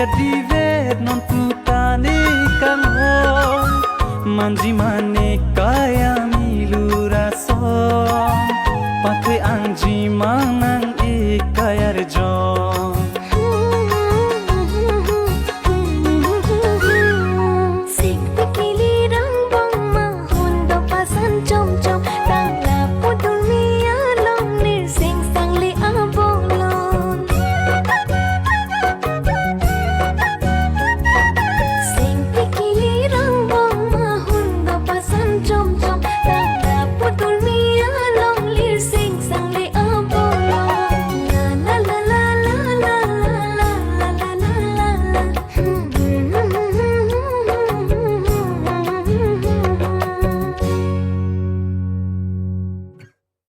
Kadivet non putane kangon manji mane kaya milurason pakai anji mana